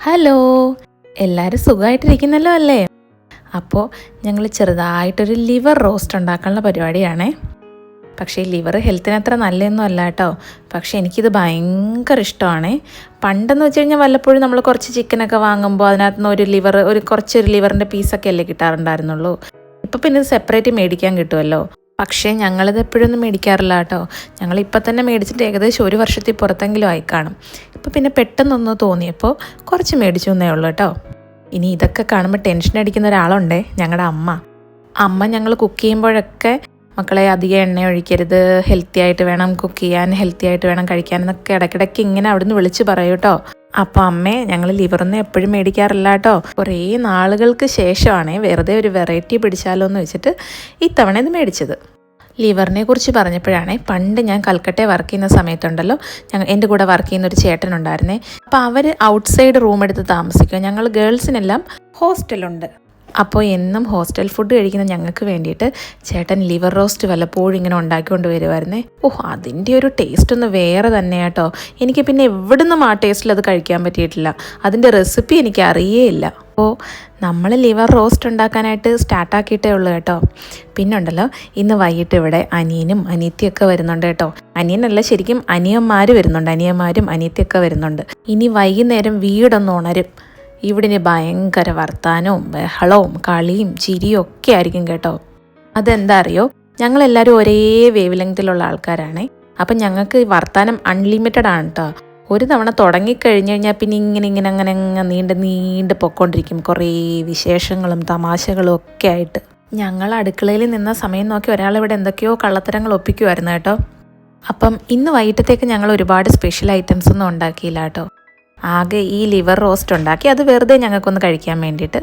Hello, എല്ലാവരും സുഖമായിട്ടിരിക്കുന്നല്ലോ അല്ലേ? അപ്പോൾ ഞങ്ങൾ ചെറുതായിട്ടൊരു ലിവർ റോസ്റ്റ് ഉണ്ടാക്കാനുള്ള പരിപാടിയാണേ. പക്ഷേ ലിവർ ഹെൽത്തിന് അത്ര നല്ലതൊന്നും അല്ല കേട്ടോ. പക്ഷേ എനിക്കിത് ഭയങ്കര ഇഷ്ടമാണ്. പണ്ടെന്ന് വെച്ച് കഴിഞ്ഞാൽ വല്ലപ്പോഴും നമ്മൾ കുറച്ച് ചിക്കനൊക്കെ വാങ്ങുമ്പോൾ അതിനകത്ത് നിന്ന് കുറച്ചൊരു ലിവറിൻ്റെ പീസൊക്കെ അല്ലേ കിട്ടാറുണ്ടായിരുന്നുള്ളൂ. ഇപ്പോൾ പിന്നെ ഇത് സെപ്പറേറ്റ് മേടിക്കാൻ കിട്ടുമല്ലോ. പക്ഷേ ഞങ്ങളിത് എപ്പോഴൊന്നും മേടിക്കാറില്ല കേട്ടോ. ഞങ്ങളിപ്പോൾ തന്നെ മേടിച്ചിട്ട് ഏകദേശം 1 വർഷത്തിൽ പുറത്തെങ്കിലും ആയി കാണും. ഇപ്പോൾ പിന്നെ പെട്ടെന്നൊന്ന് തോന്നിയപ്പോൾ കുറച്ച് മേടിച്ചു എന്നേ ഉള്ളൂ കേട്ടോ. ഇനി ഇതൊക്കെ കാണുമ്പോൾ ടെൻഷൻ അടിക്കുന്ന ഒരാളുണ്ടേ, ഞങ്ങളുടെ അമ്മ ഞങ്ങൾ കുക്ക് ചെയ്യുമ്പോഴൊക്കെ മക്കളെ അധികം എണ്ണ ഒഴിക്കരുത്, ഹെൽത്തി ആയിട്ട് വേണം കുക്ക് ചെയ്യാൻ, ഹെൽത്തി ആയിട്ട് വേണം കഴിക്കാൻ എന്നൊക്കെ ഇടയ്ക്കിടയ്ക്ക് ഇങ്ങനെ അവിടുന്ന് വിളിച്ച് പറയൂ കേട്ടോ. അപ്പോൾ അമ്മേ, ഞങ്ങൾ ലിവറൊന്നും എപ്പോഴും മേടിക്കാറില്ല കേട്ടോ. കുറേ നാളുകൾക്ക് ശേഷമാണ് വെറുതെ ഒരു വെറൈറ്റി പിടിച്ചാലോ എന്ന് വെച്ചിട്ട് ഇത്തവണ ഇത് മേടിച്ചത്. ലിവറിനെ കുറിച്ച് പറഞ്ഞപ്പോഴാണ്, പണ്ട് ഞാൻ കൽക്കട്ടയിൽ വർക്ക് ചെയ്യുന്ന സമയത്തുണ്ടല്ലോ, എൻ്റെ കൂടെ വർക്ക് ചെയ്യുന്ന ഒരു ചേട്ടനുണ്ടായിരുന്നേ. അപ്പോൾ അവർ ഔട്ട്സൈഡ് റൂം എടുത്ത് താമസിക്കുക. ഞങ്ങൾ ഗേൾസിനെല്ലാം ഹോസ്റ്റലുണ്ട്. അപ്പോൾ എന്നും ഹോസ്റ്റൽ ഫുഡ് കഴിക്കുന്ന ഞങ്ങൾക്ക് വേണ്ടിയിട്ട് ചേട്ടൻ ലിവർ റോസ്റ്റ് വല്ലപ്പോഴും ഇങ്ങനെ ഉണ്ടാക്കിക്കൊണ്ട് വരുമായിരുന്നേ. അതിൻ്റെ ഒരു ടേസ്റ്റ് ഒന്ന് വേറെ തന്നെ കേട്ടോ. എനിക്ക് പിന്നെ എവിടുന്നും ആ ടേസ്റ്റിൽ അത് കഴിക്കാൻ പറ്റിയിട്ടില്ല. അതിൻ്റെ റെസിപ്പി എനിക്ക് അറിയേയില്ല. അപ്പോൾ നമ്മൾ ലിവർ റോസ്റ്റ് ഉണ്ടാക്കാനായിട്ട് സ്റ്റാർട്ടാക്കിയിട്ടേ ഉള്ളൂ കേട്ടോ. പിന്നെ ഉണ്ടല്ലോ, ഇന്ന് വൈകിട്ട് ഇവിടെ അനിയനും അനിയത്തിയൊക്കെ വരുന്നുണ്ട് കേട്ടോ. അനിയനല്ല, ശരിക്കും അനിയന്മാരും അനിയത്തിയൊക്കെ വരുന്നുണ്ട്. ഇനി വൈകുന്നേരം വീടൊന്ന് ഉണരും. ഇവിടിന് ഭയങ്കര വർത്താനവും ബഹളവും കളിയും ചിരിയും ഒക്കെ ആയിരിക്കും കേട്ടോ. അതെന്താ അറിയോ, ഞങ്ങളെല്ലാവരും ഒരേ വേവ് ലെങ്തിലുള്ള ആൾക്കാരാണ്. അപ്പം ഞങ്ങൾക്ക് വർത്താനം അൺലിമിറ്റഡ് ആണ് കേട്ടോ. ഒരു തവണ തുടങ്ങിക്കഴിഞ്ഞ് കഴിഞ്ഞാൽ പിന്നെ ഇങ്ങനെ അങ്ങനെ നീണ്ട് പൊയ്ക്കൊണ്ടിരിക്കും. കുറേ വിശേഷങ്ങളും തമാശകളും ഒക്കെ ആയിട്ട്. ഞങ്ങൾ അടുക്കളയിൽ നിന്ന സമയം നോക്കി ഒരാളിവിടെ എന്തൊക്കെയോ കള്ളത്തരങ്ങൾ ഒപ്പിക്കുമായിരുന്നു കേട്ടോ. അപ്പം ഇന്ന് വൈകിട്ടത്തേക്ക് ഞങ്ങൾ ഒരുപാട് സ്പെഷ്യൽ ഐറ്റംസ് ഒന്നും ഉണ്ടാക്കിയില്ല കേട്ടോ. ആകെ ഈ ലിവർ റോസ്റ്റ് ഉണ്ടാക്കി, അത് വെറുതെ ഞങ്ങൾക്കൊന്ന് കഴിക്കാൻ വേണ്ടിയിട്ട്.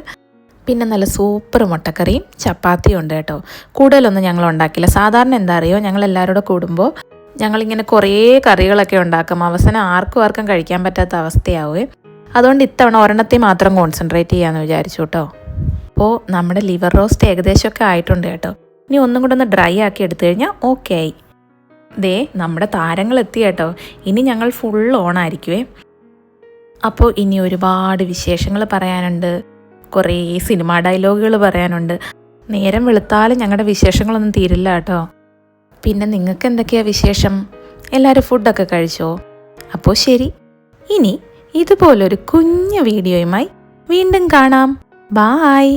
പിന്നെ നല്ല സൂപ്പർ മുട്ടക്കറിയും ചപ്പാത്തിയും ഉണ്ട് കേട്ടോ. കൂടുതലൊന്നും ഞങ്ങൾ ഉണ്ടാക്കില്ല. സാധാരണ എന്താ അറിയോ, ഞങ്ങളെല്ലാവരും കൂടെ കൂടുമ്പോൾ ഞങ്ങളിങ്ങനെ കുറേ കറികളൊക്കെ ഉണ്ടാക്കും. അവസാനം ആർക്കും കഴിക്കാൻ പറ്റാത്ത അവസ്ഥയാവുമേ. അതുകൊണ്ട് ഇത്തവണ ഒരെണ്ണത്തെ മാത്രം കോൺസെൻട്രേറ്റ് ചെയ്യാമെന്ന് വിചാരിച്ചു കേട്ടോ. അപ്പോൾ നമ്മുടെ ലിവർ റോസ്റ്റ് ഏകദേശമൊക്കെ ആയിട്ടുണ്ട് കേട്ടോ. ഇനി ഒന്നും കൂടെ ഒന്ന് ഡ്രൈ ആക്കി എടുത്തു കഴിഞ്ഞാൽ ഓക്കെ ആയി. നമ്മുടെ താരങ്ങൾ എത്തി കേട്ടോ. ഇനി ഞങ്ങൾ ഫുൾ ഓണായിരിക്കുമേ. അപ്പോൾ ഇനി ഒരുപാട് വിശേഷങ്ങൾ പറയാനുണ്ട്, കുറേ സിനിമാ ഡയലോഗുകൾ പറയാനുണ്ട്. നേരം വെളുത്താലും ഞങ്ങളുടെ വിശേഷങ്ങളൊന്നും തീരില്ല കേട്ടോ. പിന്നെ നിങ്ങൾക്ക് എന്തൊക്കെയാണ് വിശേഷം? എല്ലാവരും ഫുഡൊക്കെ കഴിച്ചോ? അപ്പോൾ ശരി, ഇനി ഇതുപോലൊരു കുഞ്ഞു വീഡിയോയുമായി വീണ്ടും കാണാം. ബായ്.